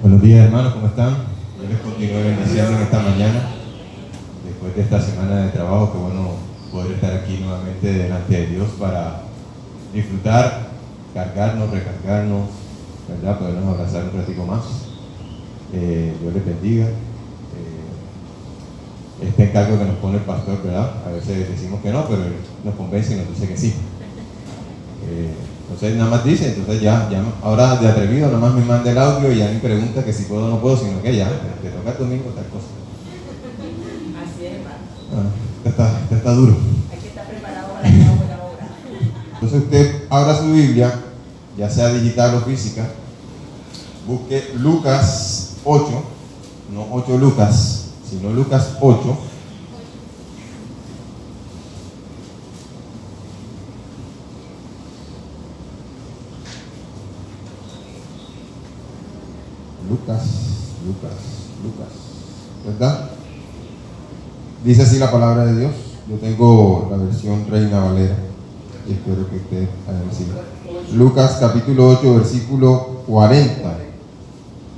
Buenos días, hermanos, ¿cómo están? Yo les continúo bendiciendo en esta mañana, después de esta semana de trabajo. Qué bueno poder estar aquí nuevamente delante de Dios para disfrutar, cargarnos, recargarnos, ¿verdad? Podernos abrazar un ratito más. Dios les bendiga. Este encargo que nos pone el pastor, ¿verdad? A veces decimos que no, pero él nos convence y nos dice que sí. Entonces nada más dice, entonces ya ahora de atrevido nada más me manda el audio y ya ni pregunta que si puedo o no puedo, sino que ya, te toca el domingo tal cosa. Así es, hermano. Está duro. Hay que estar preparado para una buena obra. Entonces usted abra su Biblia, ya sea digital o física, busque Lucas 8, no 8 Lucas, sino Lucas 8. Lucas, ¿verdad? Dice así la palabra de Dios. Yo tengo la versión Reina Valera y espero que usted hayan sido. Lucas capítulo 8, versículo 40.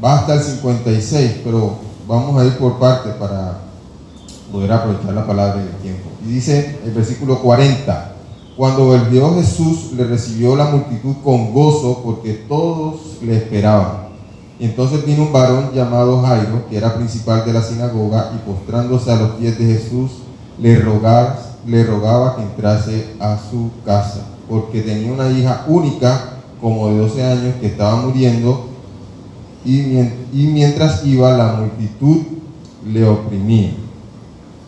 Va hasta el 56, pero vamos a ir por partes para poder aprovechar la palabra y el tiempo. Y dice el versículo 40: cuando volvió Jesús, le recibió la multitud con gozo, porque todos le esperaban. Y entonces vino un varón llamado Jairo, que era principal de la sinagoga, y postrándose a los pies de Jesús, le rogaba que entrase a su casa, porque tenía una hija única, como de 12 años, que estaba muriendo, y mientras iba, la multitud le oprimía.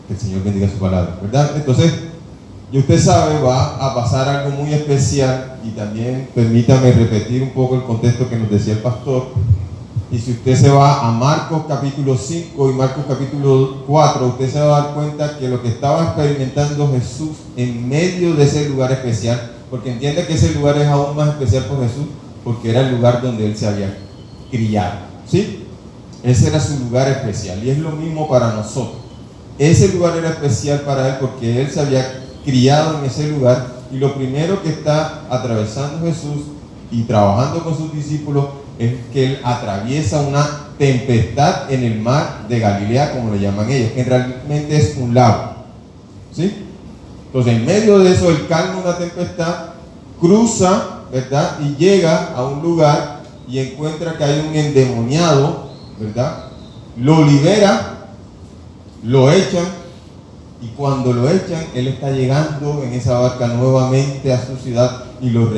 Que el Señor bendiga su palabra, ¿verdad? Entonces, y usted sabe, va a pasar algo muy especial, y también permítame repetir un poco el contexto que nos decía el pastor. Y si usted se va a Marcos capítulo 5 y Marcos capítulo 4, usted se va a dar cuenta que lo que estaba experimentando Jesús en medio de ese lugar especial, porque entiende que ese lugar es aún más especial por Jesús, porque era el lugar donde él se había criado, ¿sí? Ese era su lugar especial, y es lo mismo para nosotros. Ese lugar era especial para él porque él se había criado en ese lugar, y lo primero que está atravesando Jesús y trabajando con sus discípulos es que él atraviesa una tempestad en el mar de Galilea, como le llaman ellos, que realmente es un lago, ¿sí? Entonces, en medio de eso, él calma una tempestad, cruza, ¿verdad? Y llega a un lugar y encuentra que hay un endemoniado, ¿verdad? Lo libera, lo echan, y cuando lo echan, él está llegando en esa barca nuevamente a su ciudad, y lo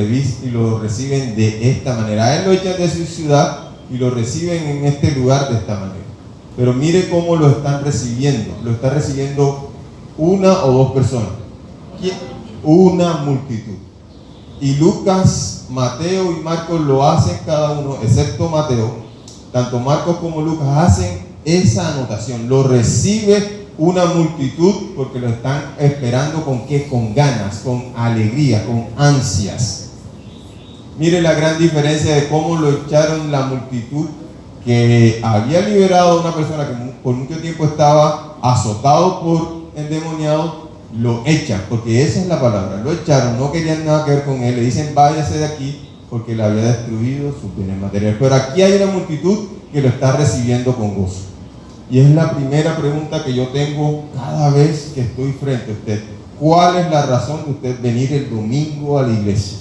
reciben de esta manera. A él lo echan de su ciudad y lo reciben en este lugar de esta manera. Pero mire cómo lo están recibiendo. Lo está recibiendo una o dos personas. ¿Quién? Una multitud. Y Lucas, Mateo y Marcos lo hacen cada uno, excepto Mateo. Tanto Marcos como Lucas hacen esa anotación. Lo recibe una multitud porque lo están esperando ¿con qué? Con ganas, con alegría, con ansias. Mire la gran diferencia de cómo lo echaron la multitud, que había liberado a una persona que por mucho tiempo estaba azotado por endemoniados. Lo echan, porque esa es la palabra, lo echaron, no querían nada que ver con él, le dicen váyase de aquí porque le había destruido sus bienes materiales. Pero aquí hay una multitud que lo está recibiendo con gozo. Y es la primera pregunta que yo tengo cada vez que estoy frente a usted. ¿Cuál es la razón de usted venir el domingo a la iglesia?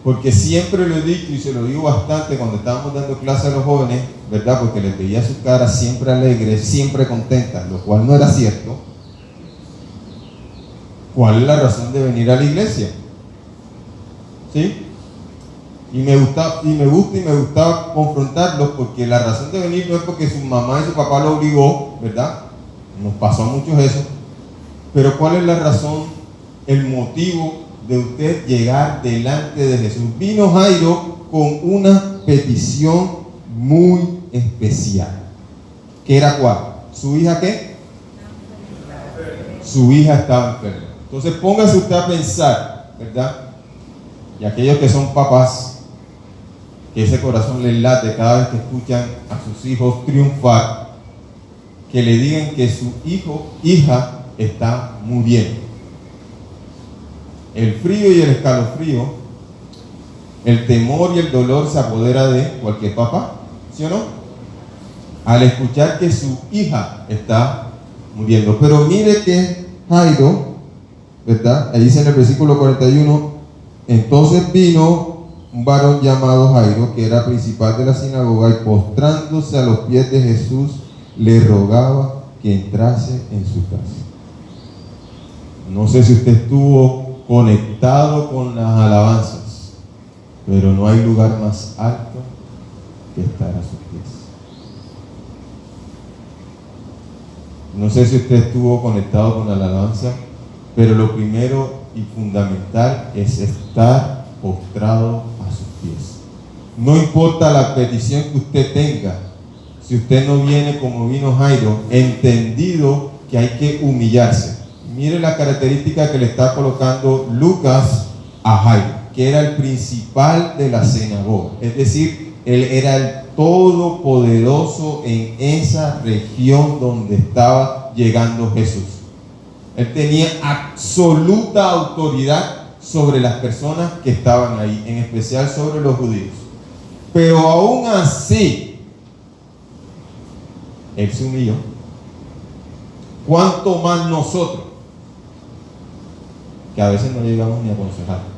Porque siempre lo he dicho y se lo digo bastante cuando estábamos dando clase a los jóvenes, ¿verdad? Porque les veía sus caras siempre alegres, siempre contentas, lo cual no era cierto. ¿Cuál es la razón de venir a la iglesia? ¿Sí? Y me gustaba confrontarlos, porque la razón de venir no es porque su mamá y su papá lo obligó, ¿verdad? Nos pasó a muchos eso. Pero ¿cuál es la razón, el motivo de usted llegar delante de Jesús? Vino Jairo con una petición muy especial. ¿Qué era cuál? ¿Su hija qué? Su hija estaba enferma. Entonces póngase usted a pensar, ¿verdad? Y aquellos que son papás, que ese corazón les late cada vez que escuchan a sus hijos triunfar, que le digan que su hija está muriendo. El frío y el escalofrío El temor y el dolor se apodera de cualquier papá, ¿sí o no? Al escuchar que su hija está muriendo. Pero mire que Jairo, ¿verdad? Ahí dice en el versículo 41, entonces vino un varón llamado Jairo, que era principal de la sinagoga, y postrándose a los pies de Jesús, le rogaba que entrase en su casa. No sé si usted estuvo conectado con las alabanzas, pero no hay lugar más alto que estar a sus pies. No sé si usted estuvo conectado con la alabanza, pero lo primero y fundamental es estar postrado a sus pies. No importa la petición que usted tenga, si usted no viene como vino Jairo, entendido que hay que humillarse. Mire la característica que le está colocando Lucas a Jairo, que era el principal de la sinagoga, es decir, él era el todopoderoso en esa región donde estaba llegando Jesús. Él tenía absoluta autoridad sobre las personas que estaban ahí, en especial sobre los judíos. Pero aún así, él se humilló. ¿Cuánto más nosotros? Que a veces no llegamos ni a aconsejar.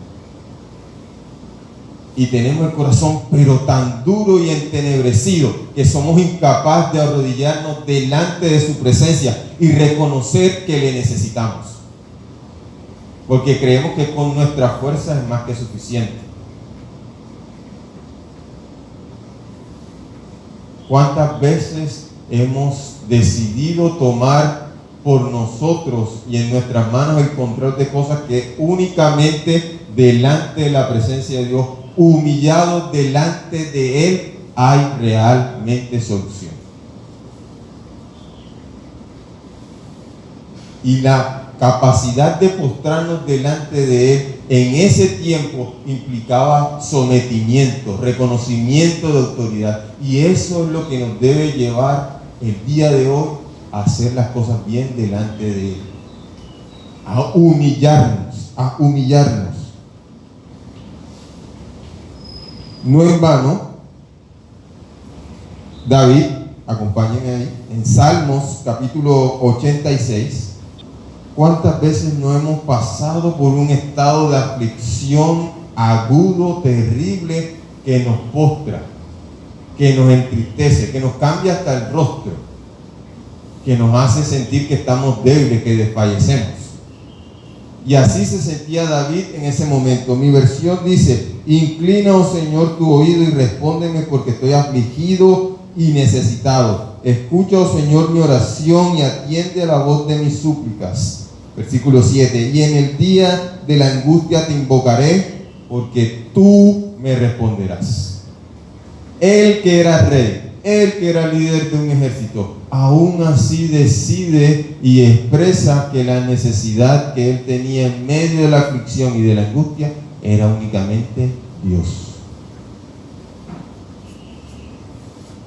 Y tenemos el corazón pero tan duro y entenebrecido que somos incapaces de arrodillarnos delante de su presencia y reconocer que le necesitamos. Porque creemos que con nuestra fuerza es más que suficiente. ¿Cuántas veces hemos decidido tomar por nosotros y en nuestras manos el control de cosas que únicamente delante de la presencia de Dios, humillados delante de Él, hay realmente solución? Y la capacidad de postrarnos delante de Él en ese tiempo implicaba sometimiento, reconocimiento de autoridad. Y eso es lo que nos debe llevar el día de hoy a hacer las cosas bien delante de Él. A humillarnos, a humillarnos. No en vano, David, acompáñenme ahí, en Salmos capítulo 86, ¿cuántas veces no hemos pasado por un estado de aflicción agudo, terrible, que nos postra, que nos entristece, que nos cambia hasta el rostro, que nos hace sentir que estamos débiles, que desfallecemos? Y así se sentía David en ese momento. Mi versión dice: inclina, oh Señor, tu oído y respóndeme, porque estoy afligido y necesitado. Escucha, oh Señor, mi oración y atiende a la voz de mis súplicas. Versículo 7. Y en el día de la angustia te invocaré, porque tú me responderás. Él que era rey, él que era líder de un ejército, aún así decide y expresa que la necesidad que él tenía en medio de la aflicción y de la angustia era únicamente Dios.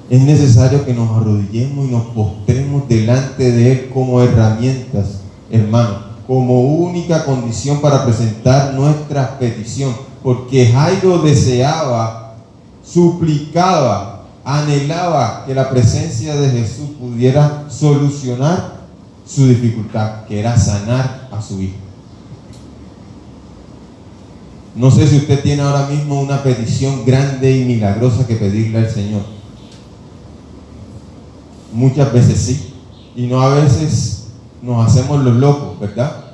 Es necesario que nos arrodillemos y nos postremos delante de Él como herramientas, hermanos, como única condición para presentar nuestra petición, porque Jairo deseaba, suplicaba, anhelaba que la presencia de Jesús pudiera solucionar su dificultad, que era sanar a su hijo. No sé si usted tiene ahora mismo una petición grande y milagrosa que pedirle al Señor. Muchas veces sí, y no a veces nos hacemos los locos, ¿verdad?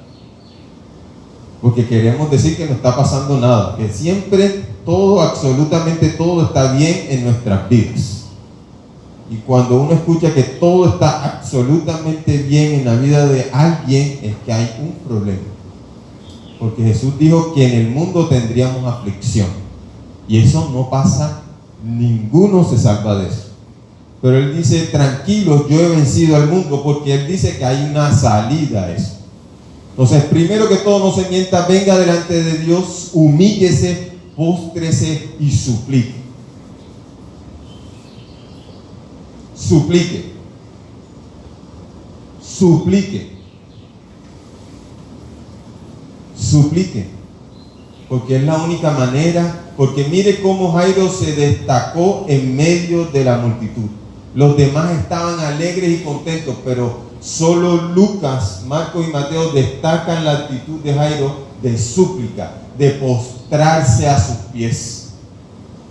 Porque queremos decir que no está pasando nada, que siempre todo, absolutamente todo está bien en nuestras vidas. Y cuando uno escucha que todo está absolutamente bien en la vida de alguien, es que hay un problema. Porque Jesús dijo que en el mundo tendríamos aflicción. Y eso no pasa, ninguno se salva de eso. Pero Él dice: tranquilos, yo he vencido al mundo, porque Él dice que hay una salida a eso. Entonces, primero que todo, no se mienta, venga delante de Dios, humíllese, póstrese y suplique. Suplique. Suplique. Suplique. porque es la única manera, porque mire cómo Jairo se destacó en medio de la multitud. Los demás estaban alegres y contentos, pero solo Lucas, Marcos y Mateo destacan la actitud de Jairo de súplica, de postrarse a sus pies.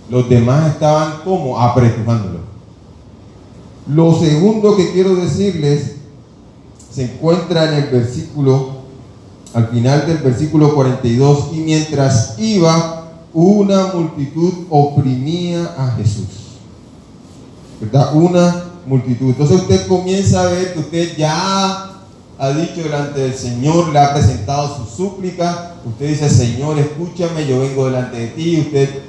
Los demás estaban como apretujándolo. Lo segundo que quiero decirles se encuentra en el versículo, al final del versículo 42, y mientras iba, una multitud oprimía a Jesús. ¿Verdad? Una multitud. Entonces usted comienza a ver que usted ya ha dicho delante del Señor, le ha presentado su súplica. Usted dice: Señor, escúchame, yo vengo delante de ti. Usted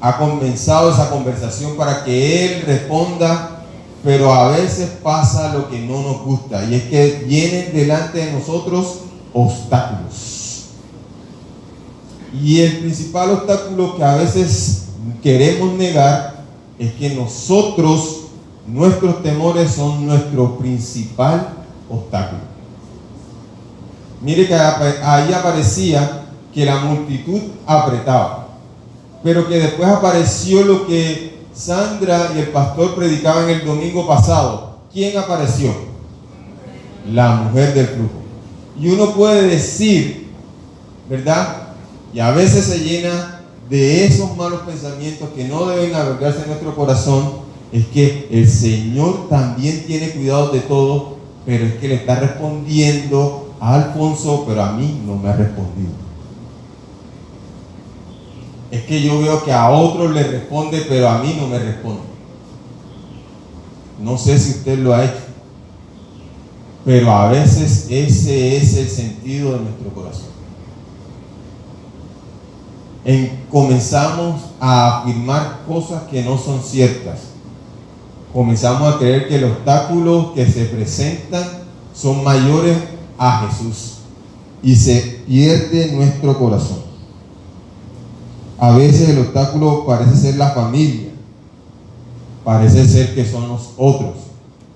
ha comenzado esa conversación para que Él responda, pero a veces pasa lo que no nos gusta, y es que vienen delante de nosotros obstáculos. Y el principal obstáculo que a veces queremos negar es que nuestros temores son nuestro principal obstáculo. Mire que ahí aparecía que la multitud apretaba, pero que después apareció lo que Sandra y el pastor predicaban el domingo pasado. ¿Quién apareció? La mujer del flujo. Y uno puede decir, ¿verdad? Y a veces se llena de esos malos pensamientos que no deben albergarse en nuestro corazón. Es que el Señor también tiene cuidado de todo, pero es que le está respondiendo a Alfonso, pero a mí no me ha respondido. Es que yo veo que a otros le responde, pero a mí no me responde. No sé si usted lo ha hecho, pero a veces ese es el sentido de nuestro corazón. Comenzamos a afirmar cosas que no son ciertas. Comenzamos a creer que los obstáculos que se presentan son mayores a Jesús, y se pierde nuestro corazón. A veces el obstáculo parece ser la familia, parece ser que son los otros,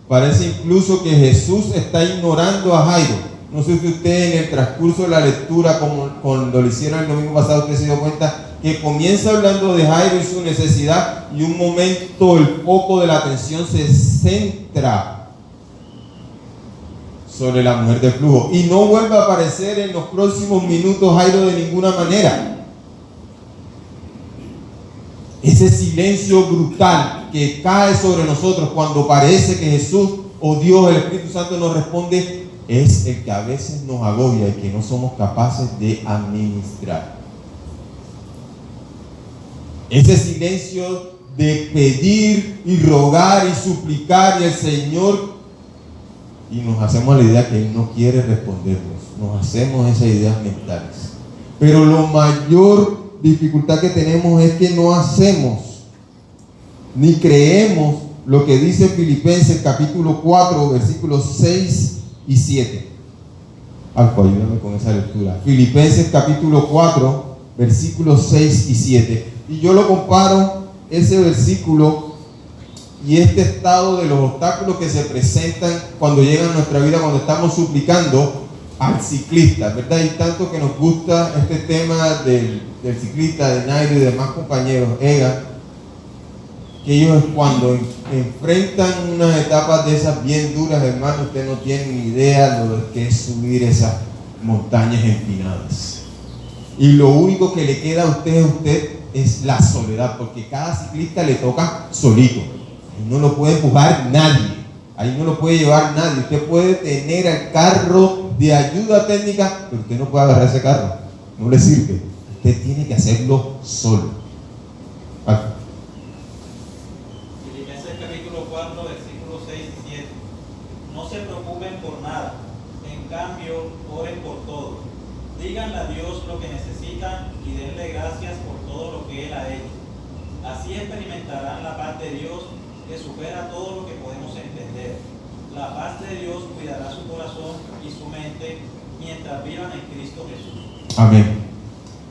parece incluso que Jesús está ignorando a Jairo. No sé si usted en el transcurso de la lectura, como cuando lo hicieron el domingo pasado, usted se dio cuenta que comienza hablando de Jairo y su necesidad, y un momento el foco de la atención se centra sobre la mujer del flujo, y no vuelve a aparecer en los próximos minutos Jairo de ninguna manera. Ese silencio brutal que cae sobre nosotros cuando parece que Jesús o Dios, el Espíritu Santo, nos responde, es el que a veces nos agobia y que no somos capaces de administrar. Ese silencio de pedir y rogar y suplicar, y el Señor, y nos hacemos la idea que Él no quiere respondernos. Nos hacemos esas ideas mentales. Pero la mayor dificultad que tenemos es que no hacemos ni creemos lo que dice Filipenses capítulo 4, versículos 6 y 7. Alfa, ayúdame con esa lectura. Filipenses capítulo 4, versículos 6 y 7. Y yo lo comparo, ese versículo y este estado de los obstáculos que se presentan cuando llegan a nuestra vida, cuando estamos suplicando, al ciclista, ¿verdad? Y tanto que nos gusta este tema del ciclista, de Nairo y demás compañeros, Egan, que ellos cuando enfrentan unas etapas de esas bien duras, hermano, usted no tiene ni idea de lo que es subir esas montañas empinadas. Y lo único que le queda a usted es la soledad, porque cada ciclista le toca solito. Ahí no lo puede empujar nadie, ahí no lo puede llevar nadie. Usted puede tener el carro de ayuda técnica, pero usted no puede agarrar ese carro, no le sirve. Usted tiene que hacerlo solo. Filipenses capítulo 4, versículos 6 y 7. No se preocupen por nada, en cambio, oren por todo. Díganle a Dios lo que necesitan y denle gracias por todo lo que Él ha hecho. Así experimentarán la paz de Dios, que supera todo lo que podemos entender. La paz de Dios cuidará su corazón y su mente mientras vivan en Cristo Jesús. Amén.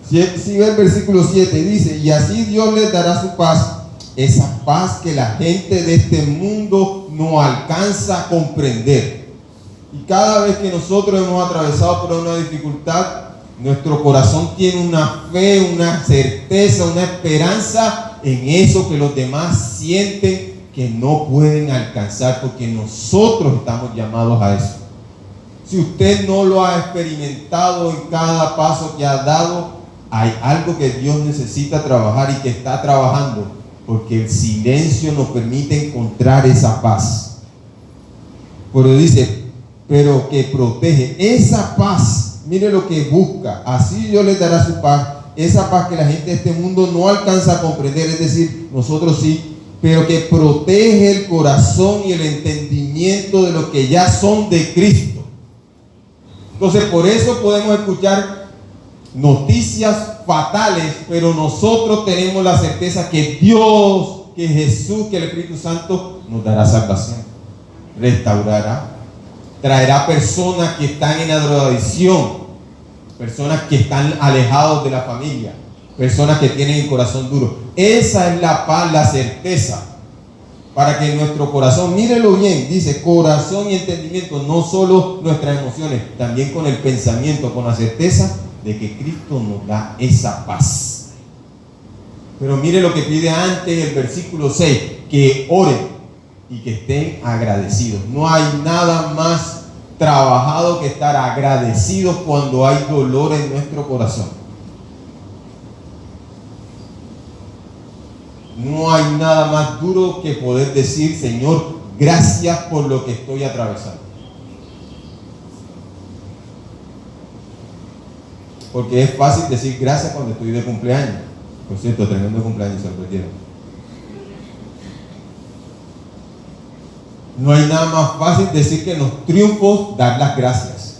Sigue el versículo 7, dice: y así Dios les dará su paz, esa paz que la gente de este mundo no alcanza a comprender. Y cada vez que nosotros hemos atravesado por una dificultad, Nuestro corazón tiene una fe, una certeza, una esperanza en eso que los demás sienten que no pueden alcanzar, porque nosotros estamos llamados a eso. Si usted no lo ha experimentado en cada paso que ha dado, hay algo que Dios necesita trabajar y que está trabajando, porque el silencio nos permite encontrar esa paz. Pero dice, pero que protege esa paz. Mire lo que busca. Así Dios les dará su paz. Esa paz que la gente de este mundo no alcanza a comprender, es decir, nosotros sí, pero que protege el corazón y el entendimiento de los que ya son de Cristo. Entonces, por eso podemos escuchar noticias fatales, pero nosotros tenemos la certeza que Dios, que Jesús, que el Espíritu Santo nos dará salvación, restaurará, traerá personas que están en la drogadicción, personas que están alejados de la familia, personas que tienen el corazón duro. Esa es la paz, la certeza, para que nuestro corazón, mírelo bien, dice corazón y entendimiento, no solo nuestras emociones, también con el pensamiento, con la certeza de que Cristo nos da esa paz. Pero mire lo que pide antes el versículo 6, que oren y que estén agradecidos. No hay nada más trabajado que estar agradecidos cuando hay dolor en nuestro corazón. No hay nada más duro que poder decir, Señor, gracias por lo que estoy atravesando. Porque es fácil decir gracias cuando estoy de cumpleaños. Por cierto, tremendo cumpleaños, se lo perdieron. No hay nada más fácil decir que en los triunfos dar las gracias.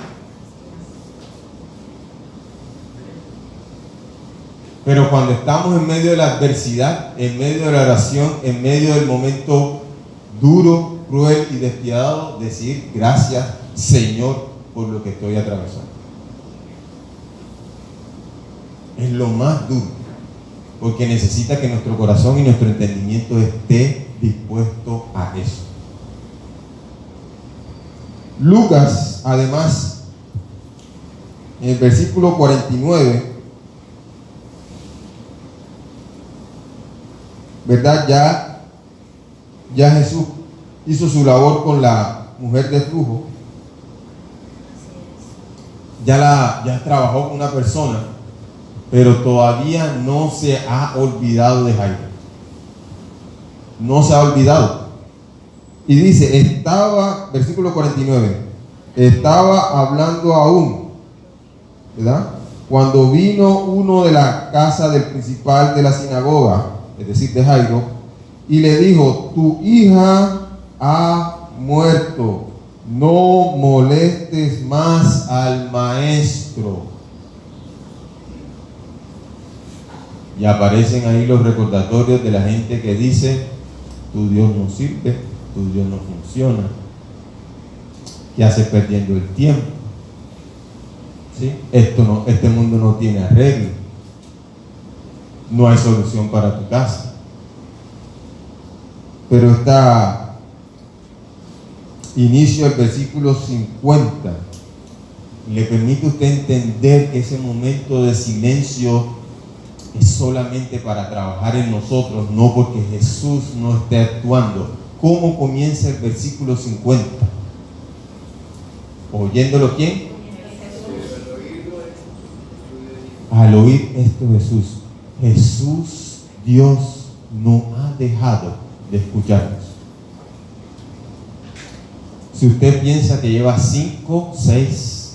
Pero cuando estamos en medio de la adversidad, en medio de la oración, en medio del momento duro, cruel y despiadado, decir gracias, Señor, por lo que estoy atravesando. Es lo más duro, porque necesita que nuestro corazón y nuestro entendimiento esté dispuesto a eso. Lucas, además, en el versículo 49, ¿verdad? Ya Jesús hizo su labor con la mujer de flujo. Ya trabajó con una persona, pero todavía no se ha olvidado de Jairo. No se ha olvidado. Y dice, versículo 49, estaba hablando aún, ¿verdad? Cuando vino uno de la casa del principal de la sinagoga, es decir, de Jairo, y le dijo, tu hija ha muerto, no molestes más al maestro. Y aparecen ahí los recordatorios de la gente que dice, tu Dios no sirve, tu Dios no funciona, ¿qué haces perdiendo el tiempo? ¿Sí? Este mundo no tiene arreglo, no hay solución para tu casa. Pero inicio del versículo 50 le permite a usted entender que ese momento de silencio es solamente para trabajar en nosotros, no porque Jesús no esté actuando. ¿Cómo comienza el versículo 50? ¿Oyéndolo quién? Al oír esto Jesús, Dios no ha dejado de escucharnos. Si usted piensa que lleva 5, 6,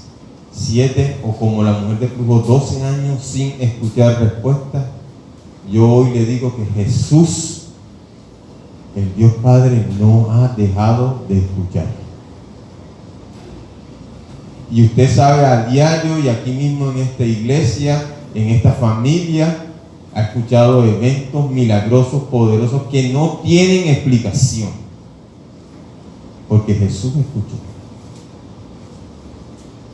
7 o como la mujer de flujo 12 años sin escuchar respuesta, yo hoy le digo que Jesús, el Dios Padre, no ha dejado de escuchar. Y usted sabe a diario y aquí mismo en esta iglesia, en esta familia, ha escuchado eventos milagrosos, poderosos que no tienen explicación, porque Jesús escuchó.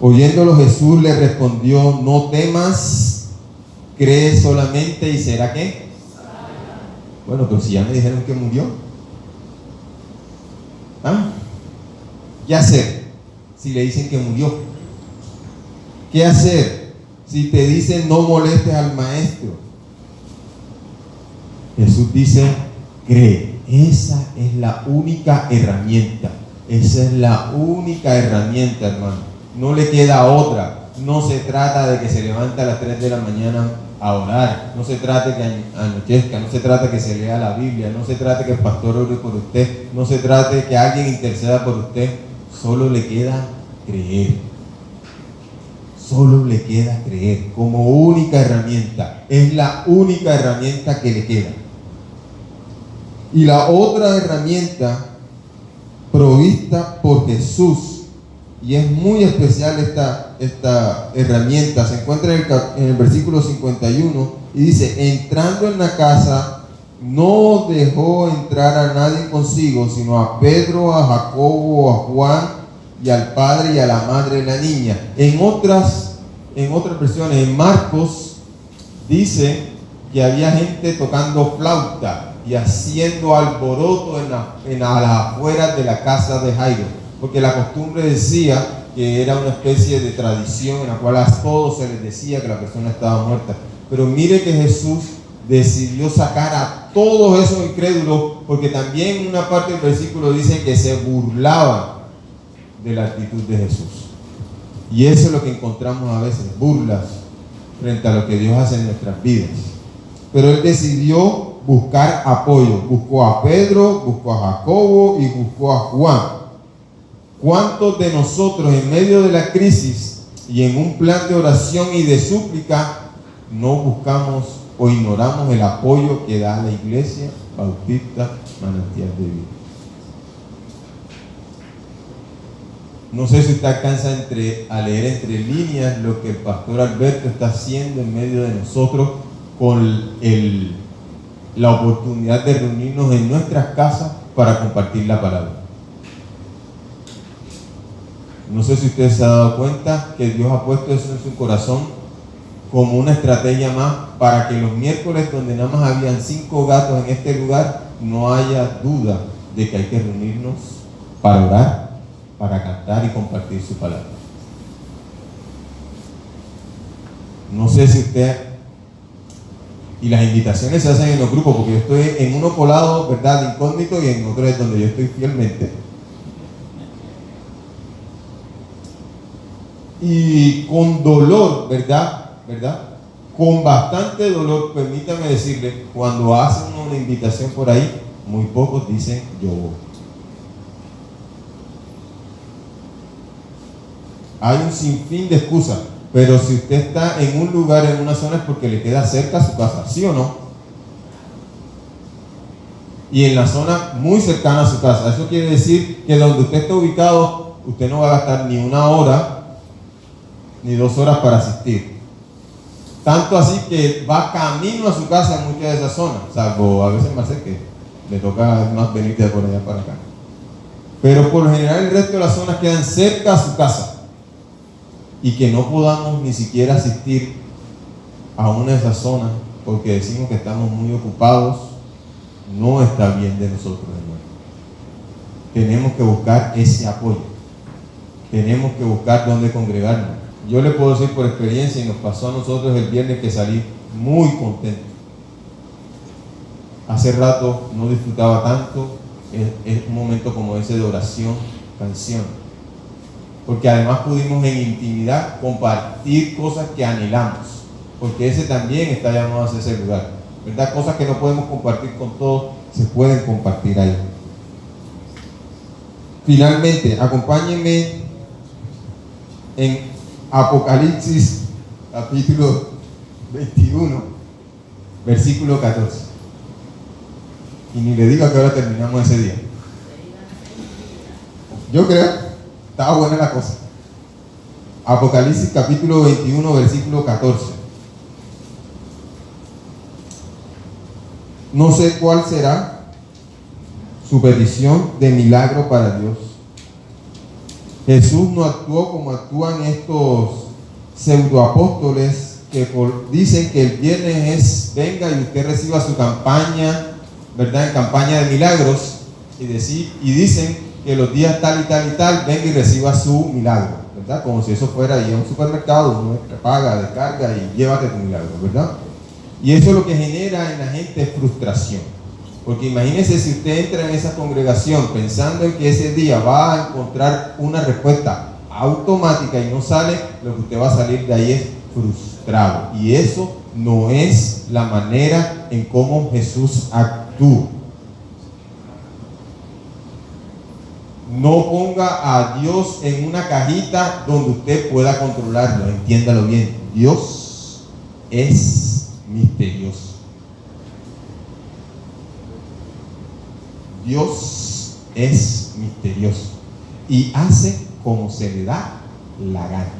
Oyéndolo, Jesús le respondió, no temas, cree solamente y será ¿qué? Bueno, pero si ya me dijeron que murió, ¿qué hacer si le dicen que murió? ¿Qué hacer? Si te dicen no molestes al maestro, Jesús dice, cree. Esa es la única herramienta. Esa es la única herramienta, hermano. No le queda otra. No se trata de que se levante a las 3 de la mañana a orar. No se trata de que anochezca. No se trata de que se lea la Biblia. No se trata de que el pastor ore por usted. No se trata de que alguien interceda por usted. Solo le queda creer. Solo le queda creer como única herramienta. Es la única herramienta que le queda. Y la otra herramienta provista por Jesús, y es muy especial esta herramienta, se encuentra en el versículo 51 y dice, entrando en la casa, no dejó entrar a nadie consigo, sino a Pedro, a Jacobo, a Juan y al padre y a la madre de la niña. En otras versiones, en Marcos, dice que había gente tocando flauta y haciendo alboroto en las afueras de la casa de Jairo, porque la costumbre decía que era una especie de tradición en la cual a todos se les decía que la persona estaba muerta. Pero mire que Jesús decidió sacar a todos esos incrédulos, porque también en una parte del versículo dice que se burlaban de la actitud de Jesús. Y eso es lo que encontramos a veces, burlas frente a lo que Dios hace en nuestras vidas. Pero Él decidió buscar apoyo. Buscó a Pedro, buscó a Jacobo y buscó a Juan. ¿Cuántos de nosotros en medio de la crisis y en un plan de oración y de súplica no buscamos o ignoramos el apoyo que da la Iglesia Bautista Manantial de Vida? No sé si usted alcanza a leer entre líneas lo que el pastor Alberto está haciendo en medio de nosotros con la oportunidad de reunirnos en nuestras casas para compartir la palabra. No sé si usted se ha dado cuenta que Dios ha puesto eso en su corazón como una estrategia más para que los miércoles, donde nada más habían 5 gatos en este lugar, no haya duda de que hay que reunirnos para orar, para cantar y compartir su palabra. No sé si usted... Y las invitaciones se hacen en los grupos, porque yo estoy en uno colado, ¿verdad?, de incógnito, y en otro es donde yo estoy fielmente. Y con dolor, ¿verdad? Con bastante dolor, permítame decirle, cuando hacen una invitación por ahí, muy pocos dicen yo voy. Hay un sinfín de excusas. Pero si usted está en un lugar, en una zona, es porque le queda cerca a su casa, ¿sí o no? Y en la zona muy cercana a su casa. Eso quiere decir que donde usted está ubicado, usted no va a gastar ni 1 hora, ni 2 horas para asistir. Tanto así que va camino a su casa en muchas de esas zonas, salvo a veces más cerca, que le toca más venir de por allá para acá. Pero por lo general el resto de las zonas quedan cerca a su casa. Y que no podamos ni siquiera asistir a una de esas zonas porque decimos que estamos muy ocupados, no está bien de nosotros, hermano. Tenemos que buscar ese apoyo. Tenemos que buscar dónde congregarnos. Yo le puedo decir por experiencia, y nos pasó a nosotros el viernes, que salí muy contento. Hace rato no disfrutaba tanto un momento como ese de oración, canción. Porque además pudimos en intimidad compartir cosas que anhelamos, porque ese también está llamado a ser ese lugar, ¿verdad? Cosas que no podemos compartir con todos, se pueden compartir ahí. Finalmente, acompáñenme en Apocalipsis capítulo 21, versículo 14. Y ni le digo a qué hora terminamos ese día. Yo creo. Estaba buena la cosa. Apocalipsis capítulo 21, versículo 14. No sé cuál será su petición de milagro para Dios. Jesús no actuó como actúan estos pseudoapóstoles que dicen que el viernes es venga y usted reciba su campaña, ¿verdad?, en campaña de milagros, y dicen que los días tal y tal y tal venga y reciba su milagro, ¿verdad? Como si eso fuera ir a un supermercado, uno paga, descarga y llévate tu milagro, ¿verdad? Y eso lo que genera en la gente es frustración. Porque imagínese si usted entra en esa congregación pensando en que ese día va a encontrar una respuesta automática y no sale, lo que usted va a salir de ahí es frustrado. Y eso no es la manera en cómo Jesús actúa. No ponga a Dios en una cajita donde usted pueda controlarlo. Entiéndalo bien. Dios es misterioso. Dios es misterioso y hace como se le da la gana.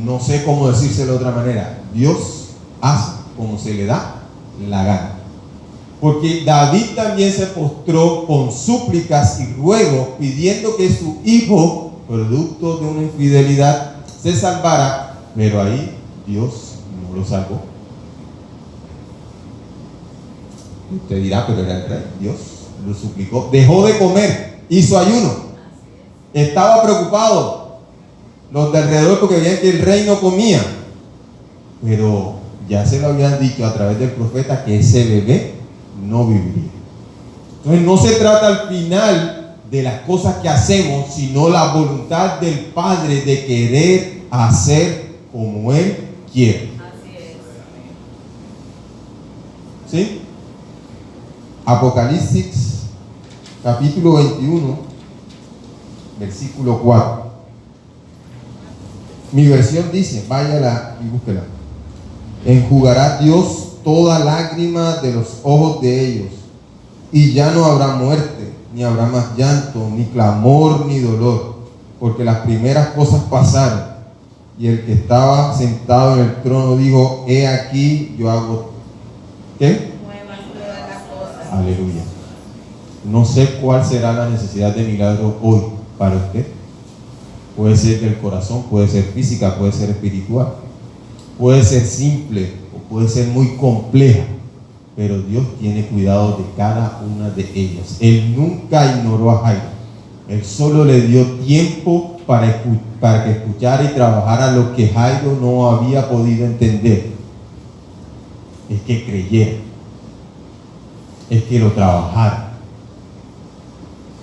No sé cómo decírselo de otra manera. Dios hace como se le da la gana. Porque David también se postró con súplicas y ruegos pidiendo que su hijo, producto de una infidelidad, se salvara, pero ahí Dios no lo salvó. Usted dirá, pero era el rey. Dios lo suplicó. Dejó de comer, hizo ayuno. Estaba preocupado los de alrededor porque veían que el rey no comía. Pero ya se lo habían dicho a través del profeta que ese bebé no viviría. Entonces no se trata al final de las cosas que hacemos, sino la voluntad del Padre de querer hacer como Él quiere. Así es. ¿Sí? Apocalipsis capítulo 21 versículo 4. Mi versión dice, váyala y búsquela. Enjugará Dios toda lágrima de los ojos de ellos, y ya no habrá muerte, ni habrá más llanto, ni clamor, ni dolor, porque las primeras cosas pasaron. Y el que estaba sentado en el trono dijo, he aquí yo hago, ¿qué? Nuevas todas las cosas. Aleluya. No sé cuál será la necesidad de milagro hoy para usted. Puede ser del corazón, puede ser física, puede ser espiritual, puede ser simple o puede ser muy compleja, pero Dios tiene cuidado de cada una de ellas. Él nunca ignoró a Jairo. Él solo le dio tiempo para que escuchara y trabajara lo que Jairo no había podido entender. Es que creyera, es que lo trabajara.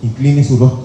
Incline su rostro.